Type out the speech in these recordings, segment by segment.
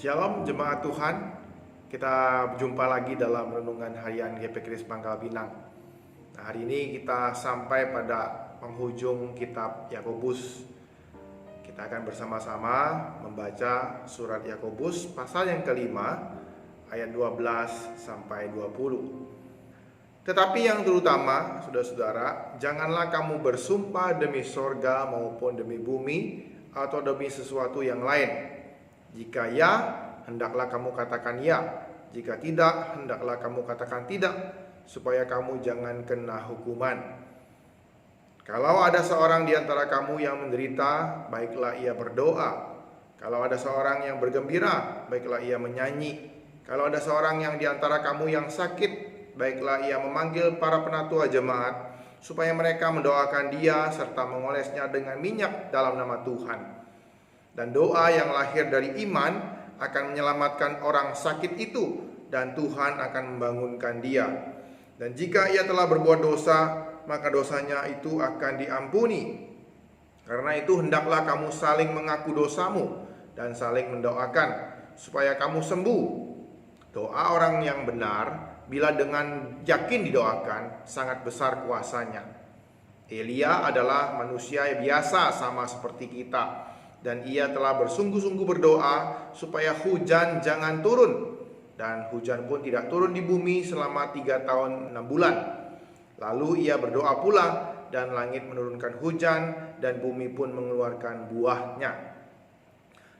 Shalom jemaat Tuhan. Kita berjumpa lagi dalam renungan harian GP Kris Pangkal Pinang. Nah, hari ini kita sampai pada penghujung kitab Yakobus. Kita akan bersama-sama membaca surat Yakobus pasal yang kelima ayat 12 sampai 20. Tetapi yang terutama, saudara-saudara, janganlah kamu bersumpah demi sorga maupun demi bumi atau demi sesuatu yang lain. Jika ya, hendaklah kamu katakan ya. Jika tidak, hendaklah kamu katakan tidak, supaya kamu jangan kena hukuman. Kalau ada seorang di antara kamu yang menderita, baiklah ia berdoa. Kalau ada seorang yang bergembira, baiklah ia menyanyi. Kalau ada seorang yang di antara kamu yang sakit, baiklah ia memanggil para penatua jemaat, supaya mereka mendoakan dia serta mengolesnya dengan minyak dalam nama Tuhan. Dan doa yang lahir dari iman akan menyelamatkan orang sakit itu, dan Tuhan akan membangunkan dia. Dan jika ia telah berbuat dosa, maka dosanya itu akan diampuni. Karena itu hendaklah kamu saling mengaku dosamu dan saling mendoakan supaya kamu sembuh. Doa orang yang benar, bila dengan yakin didoakan, sangat besar kuasanya. Elia adalah manusia biasa sama seperti kita, dan ia telah bersungguh-sungguh berdoa supaya hujan jangan turun. Dan hujan pun tidak turun di bumi selama 3 tahun 6 bulan. Lalu ia berdoa pula, dan langit menurunkan hujan, dan bumi pun mengeluarkan buahnya.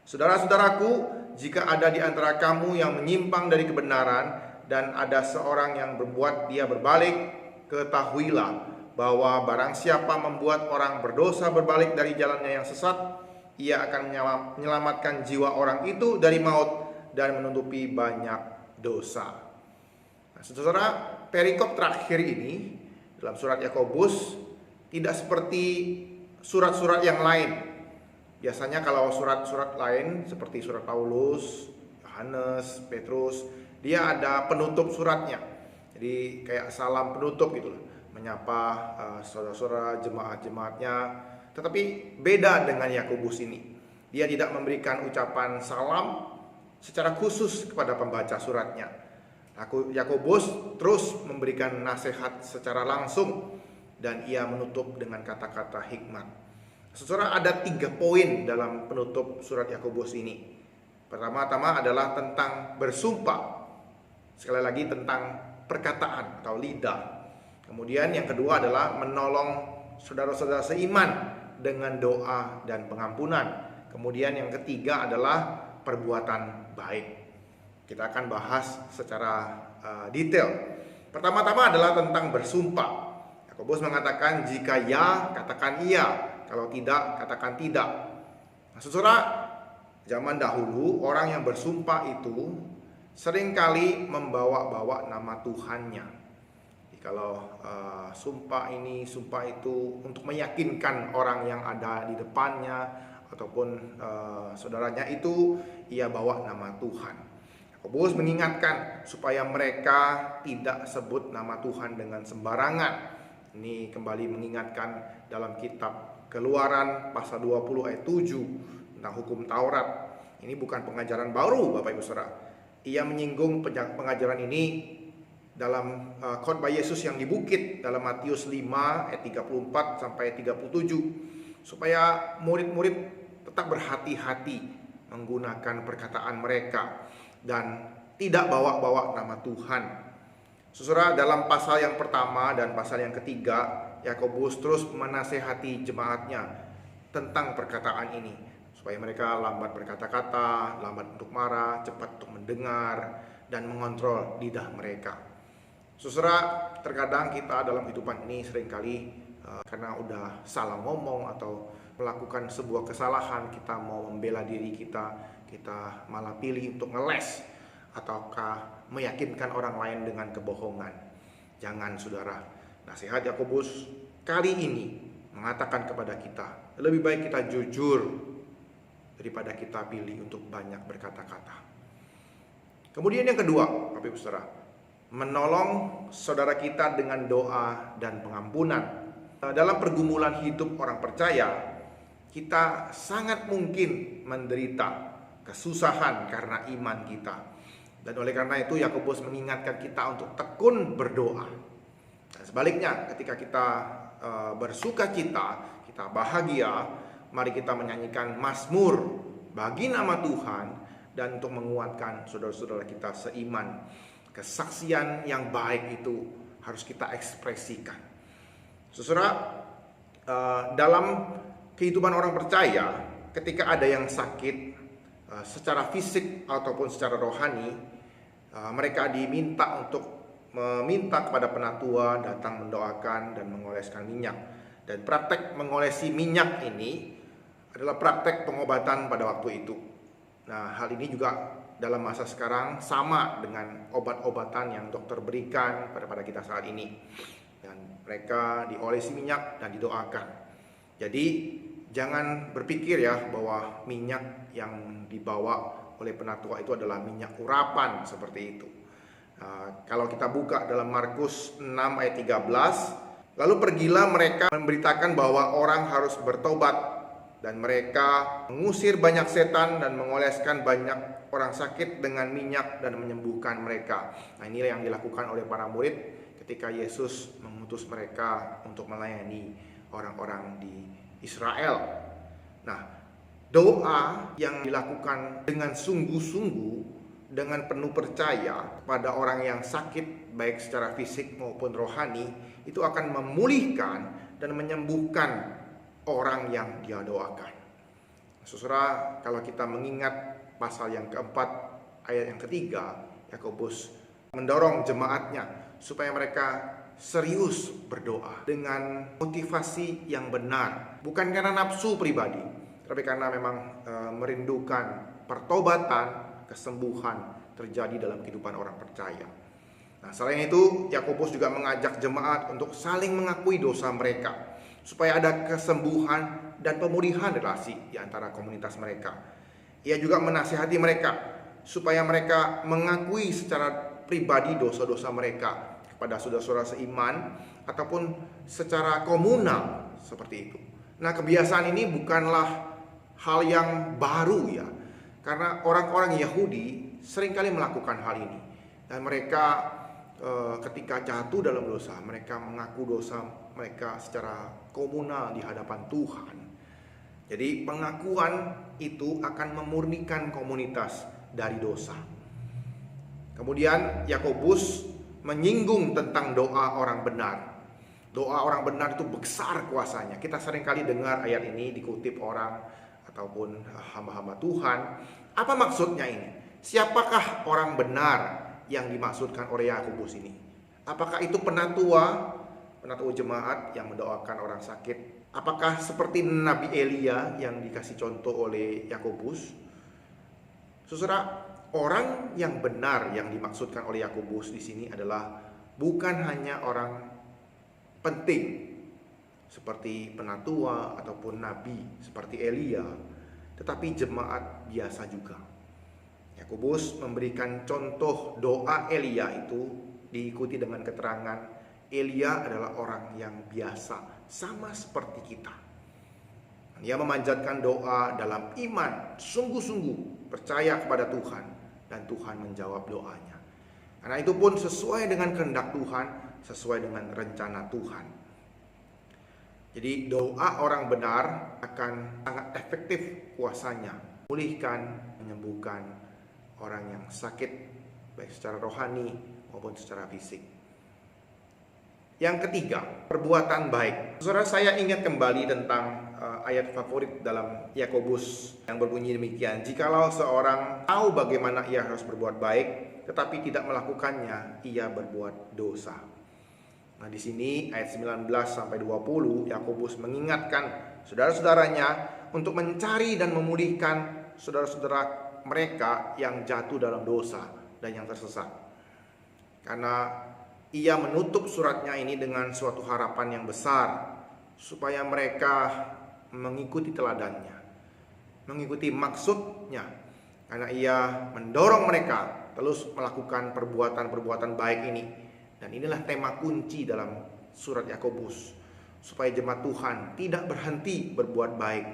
Saudara-saudaraku, jika ada di antara kamu yang menyimpang dari kebenaran, dan ada seorang yang berbuat dia berbalik, ketahuilah bahwa barang siapa membuat orang berdosa berbalik dari jalannya yang sesat, ia akan menyelamatkan jiwa orang itu dari maut dan menutupi banyak dosa. Nah, saudara, perikop terakhir ini dalam surat Yakobus tidak seperti surat-surat yang lain. Biasanya kalau surat-surat lain seperti surat Paulus, Yohanes, Petrus, dia ada penutup suratnya. Jadi kayak salam penutup gitu loh, menyapa saudara-saudara jemaat-jemaatnya. Tetapi beda dengan Yakobus ini. Dia tidak memberikan ucapan salam secara khusus kepada pembaca suratnya. Yakobus terus memberikan nasihat secara langsung, dan ia menutup dengan kata-kata hikmat. Saudara, ada 3 poin dalam penutup surat Yakobus ini. Pertama-tama adalah tentang bersumpah. Sekali lagi tentang perkataan atau lidah. Kemudian yang kedua adalah menolong saudara-saudara seiman dengan doa dan pengampunan. Kemudian yang ketiga adalah perbuatan baik. Kita akan bahas secara detail. Pertama-tama adalah tentang bersumpah. Yakobus mengatakan jika ya, katakan iya. Kalau tidak, katakan tidak. Nah, saudara, zaman dahulu orang yang bersumpah itu seringkali membawa-bawa nama Tuhannya. Kalau sumpah ini, sumpah itu untuk meyakinkan orang yang ada di depannya ataupun saudaranya itu, ia bawa nama Tuhan. Yakobus mengingatkan supaya mereka tidak sebut nama Tuhan dengan sembarangan. Ini kembali mengingatkan dalam kitab Keluaran pasal 20 ayat 7 tentang hukum Taurat. Ini bukan pengajaran baru, Bapak Ibu Saudara. Ia menyinggung pengajaran ini dalam khotbah Yesus yang di bukit dalam Matius 5 ayat 34 sampai 37, supaya murid-murid tetap berhati-hati menggunakan perkataan mereka dan tidak bawa-bawa nama Tuhan. Saudara, dalam pasal yang pertama dan pasal yang ketiga, Yakobus terus menasehati jemaatnya tentang perkataan ini, supaya mereka lambat berkata-kata, lambat untuk marah, cepat untuk mendengar, dan mengontrol lidah mereka. Saudara, terkadang kita dalam kehidupan ini seringkali karena udah salah ngomong atau melakukan sebuah kesalahan, kita mau membela diri kita malah pilih untuk ngeles ataukah meyakinkan orang lain dengan kebohongan. Jangan, saudara. Nasihat Yakobus kali ini mengatakan kepada kita, lebih baik kita jujur daripada kita pilih untuk banyak berkata-kata. Kemudian yang kedua, Bapak Ibu Saudara, menolong saudara kita dengan doa dan pengampunan. Dalam pergumulan hidup orang percaya, kita sangat mungkin menderita kesusahan karena iman kita. Dan oleh karena itu Yakobus mengingatkan kita untuk tekun berdoa. Dan sebaliknya, ketika kita bersuka cita, kita bahagia, mari kita menyanyikan mazmur bagi nama Tuhan dan untuk menguatkan saudara-saudara kita seiman. Kesaksian yang baik itu harus kita ekspresikan. Saudara, dalam kehidupan orang percaya, ketika ada yang sakit secara fisik ataupun secara rohani, mereka diminta untuk meminta kepada penatua datang mendoakan dan mengoleskan minyak. Dan praktek mengolesi minyak ini adalah praktek pengobatan pada waktu itu. Nah, hal ini juga dalam masa sekarang sama dengan obat-obatan yang dokter berikan pada kita saat ini. Dan mereka diolesi minyak dan didoakan. Jadi jangan berpikir ya bahwa minyak yang dibawa oleh penatua itu adalah minyak urapan seperti itu. Kalau kita buka dalam Markus 6 ayat 13, lalu pergilah mereka memberitakan bahwa orang harus bertobat, dan mereka mengusir banyak setan dan mengoleskan banyak orang sakit dengan minyak dan menyembuhkan mereka. Nah, inilah yang dilakukan oleh para murid ketika Yesus mengutus mereka untuk melayani orang-orang di Israel. Nah, doa yang dilakukan dengan sungguh-sungguh, dengan penuh percaya pada orang yang sakit baik secara fisik maupun rohani, itu akan memulihkan dan menyembuhkan orang yang dia doakan. Saudara, kalau kita mengingat pasal yang keempat ayat yang ketiga, Yakobus mendorong jemaatnya supaya mereka serius berdoa dengan motivasi yang benar, bukan karena nafsu pribadi, tapi karena memang merindukan pertobatan, kesembuhan terjadi dalam kehidupan orang percaya. Nah, selain itu, Yakobus juga mengajak jemaat untuk saling mengakui dosa mereka, supaya ada kesembuhan dan pemulihan relasi di antara komunitas mereka. Ia juga menasihati mereka supaya mereka mengakui secara pribadi dosa-dosa mereka kepada saudara-saudara seiman ataupun secara komunal seperti itu. Nah, kebiasaan ini bukanlah hal yang baru ya, karena orang-orang Yahudi seringkali melakukan hal ini. Dan mereka ketika jatuh dalam dosa, mereka mengaku dosa mereka secara komunal di hadapan Tuhan. Jadi pengakuan itu akan memurnikan komunitas dari dosa. Kemudian Yakobus menyinggung tentang doa orang benar. Doa orang benar itu besar kuasanya. Kita seringkali dengar ayat ini dikutip orang ataupun hamba-hamba Tuhan. Apa maksudnya ini? Siapakah orang benar yang dimaksudkan oleh Yakobus ini? Apakah itu penatua jemaat yang mendoakan orang sakit? Apakah seperti Nabi Elia yang dikasih contoh oleh Yakobus? Saudara, orang yang benar yang dimaksudkan oleh Yakobus di sini adalah bukan hanya orang penting seperti penatua ataupun nabi seperti Elia, tetapi jemaat biasa juga. Yakobus memberikan contoh doa Elia itu diikuti dengan keterangan Elia adalah orang yang biasa, sama seperti kita. Dia memanjatkan doa dalam iman, sungguh-sungguh percaya kepada Tuhan, dan Tuhan menjawab doanya. Karena itu pun sesuai dengan kehendak Tuhan, sesuai dengan rencana Tuhan. Jadi doa orang benar akan sangat efektif kuasanya, memulihkan, menyembuhkan orang yang sakit, baik secara rohani maupun secara fisik. Yang ketiga, perbuatan baik. Saudara, saya ingat kembali tentang ayat favorit dalam Yakobus yang berbunyi demikian. Jikalau seorang tahu bagaimana ia harus berbuat baik, tetapi tidak melakukannya, ia berbuat dosa. Nah, di sini ayat 19 sampai 20 Yakobus mengingatkan saudara-saudaranya untuk mencari dan memulihkan saudara-saudara mereka yang jatuh dalam dosa dan yang tersesat. Karena ia menutup suratnya ini dengan suatu harapan yang besar supaya mereka mengikuti teladannya, mengikuti maksudnya, karena ia mendorong mereka terus melakukan perbuatan-perbuatan baik ini. Dan inilah tema kunci dalam surat Yakobus, supaya jemaat Tuhan tidak berhenti berbuat baik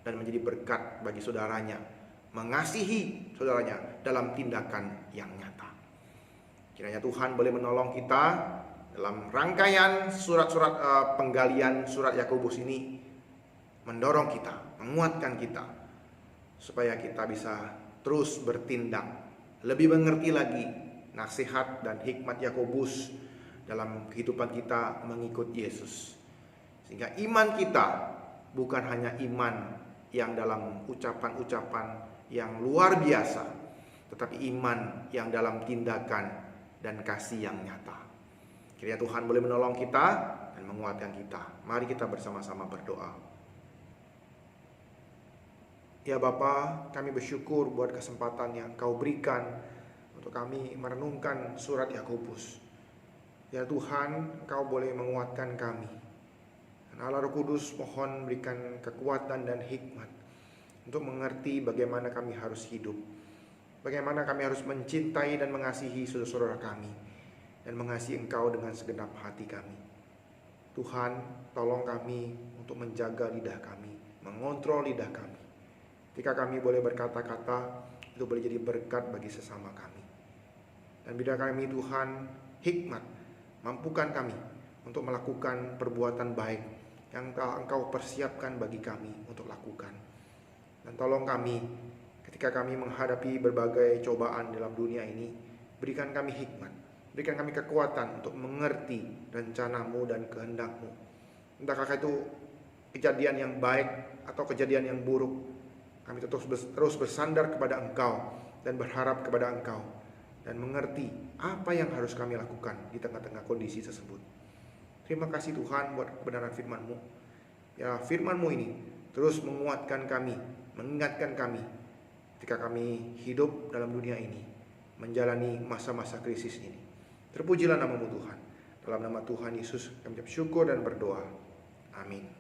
dan menjadi berkat bagi saudaranya, mengasihi saudaranya dalam tindakan yang nyata. Kiranya Tuhan boleh menolong kita dalam rangkaian surat-surat penggalian surat Yakobus ini, mendorong kita, menguatkan kita, supaya kita bisa terus bertindak, lebih mengerti lagi nasihat dan hikmat Yakobus dalam kehidupan kita mengikut Yesus. Sehingga iman kita bukan hanya iman yang dalam ucapan-ucapan yang luar biasa, tetapi iman yang dalam tindakan dan kasih yang nyata. Kiranya Tuhan boleh menolong kita dan menguatkan kita. Mari kita bersama-sama berdoa. Ya Bapa, kami bersyukur buat kesempatan yang Kau berikan untuk kami merenungkan surat Yakobus. Ya Tuhan, Kau boleh menguatkan kami. Dan Allah Roh Kudus mohon berikan kekuatan dan hikmat untuk mengerti bagaimana kami harus hidup, bagaimana kami harus mencintai dan mengasihi saudara-saudara kami, dan mengasihi Engkau dengan segenap hati kami. Tuhan, tolong kami untuk menjaga lidah kami, mengontrol lidah kami. Ketika kami boleh berkata-kata, itu boleh jadi berkat bagi sesama kami. Dan bina kami Tuhan, hikmat, mampukan kami untuk melakukan perbuatan baik yang Engkau persiapkan bagi kami untuk lakukan. Dan tolong kami, ketika kami menghadapi berbagai cobaan dalam dunia ini, berikan kami hikmat, berikan kami kekuatan untuk mengerti rencana-Mu dan kehendak-Mu. Entahkah itu kejadian yang baik atau kejadian yang buruk, kami terus bersandar kepada Engkau dan berharap kepada Engkau, dan mengerti apa yang harus kami lakukan di tengah-tengah kondisi tersebut. Terima kasih Tuhan buat kebenaran firman-Mu. Ya, firman-Mu ini terus menguatkan kami, mengingatkan kami ketika kami hidup dalam dunia ini, menjalani masa-masa krisis ini. Terpujilah nama-Mu Tuhan. Dalam nama Tuhan Yesus kami ucap syukur dan berdoa. Amin.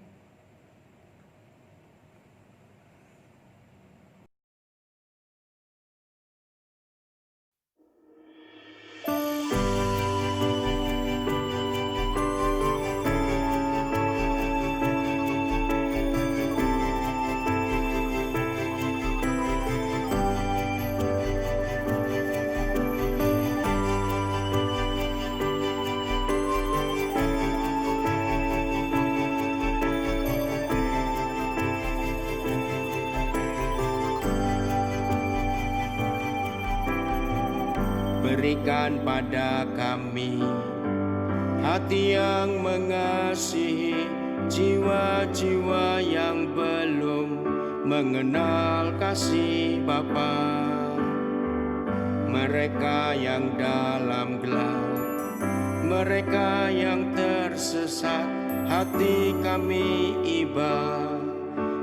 Berikan pada kami hati yang mengasihi jiwa-jiwa yang belum mengenal kasih Bapa. Mereka yang dalam gelap, mereka yang tersesat, hati kami iba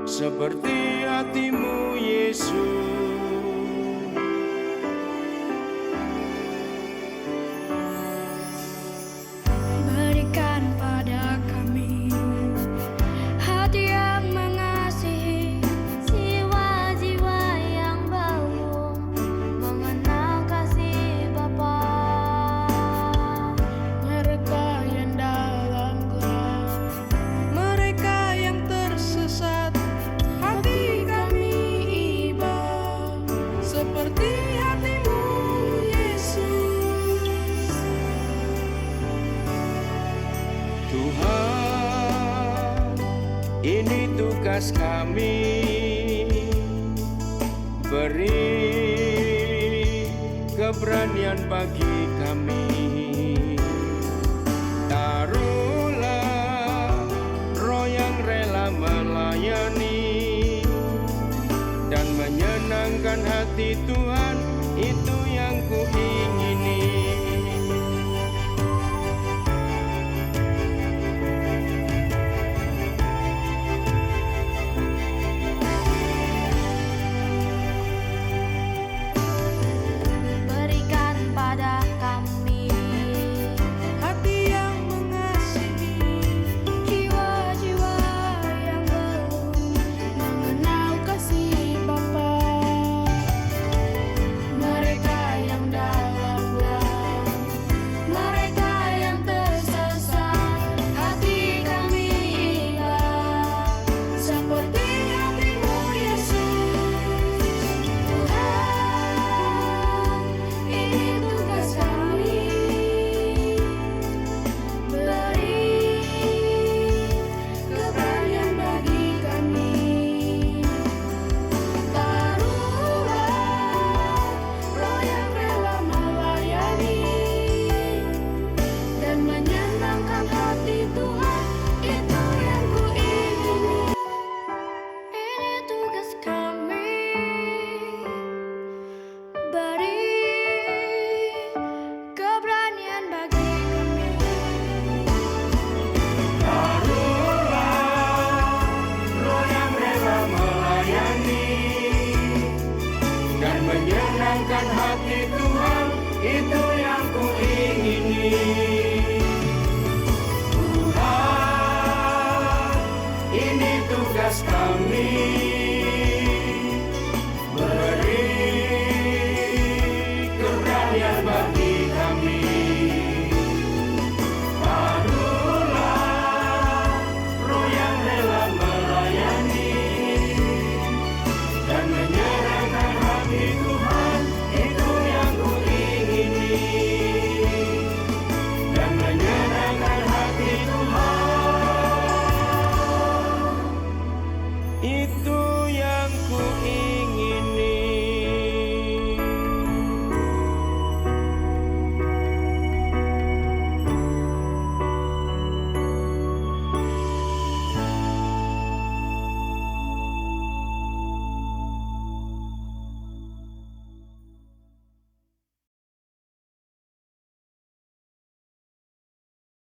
seperti hati-Mu Yesus. Ini tugas kami, beri keberanian bagi kami. Taruhlah roh yang rela melayani dan menyenangkan hati Tuhan, itu yang ku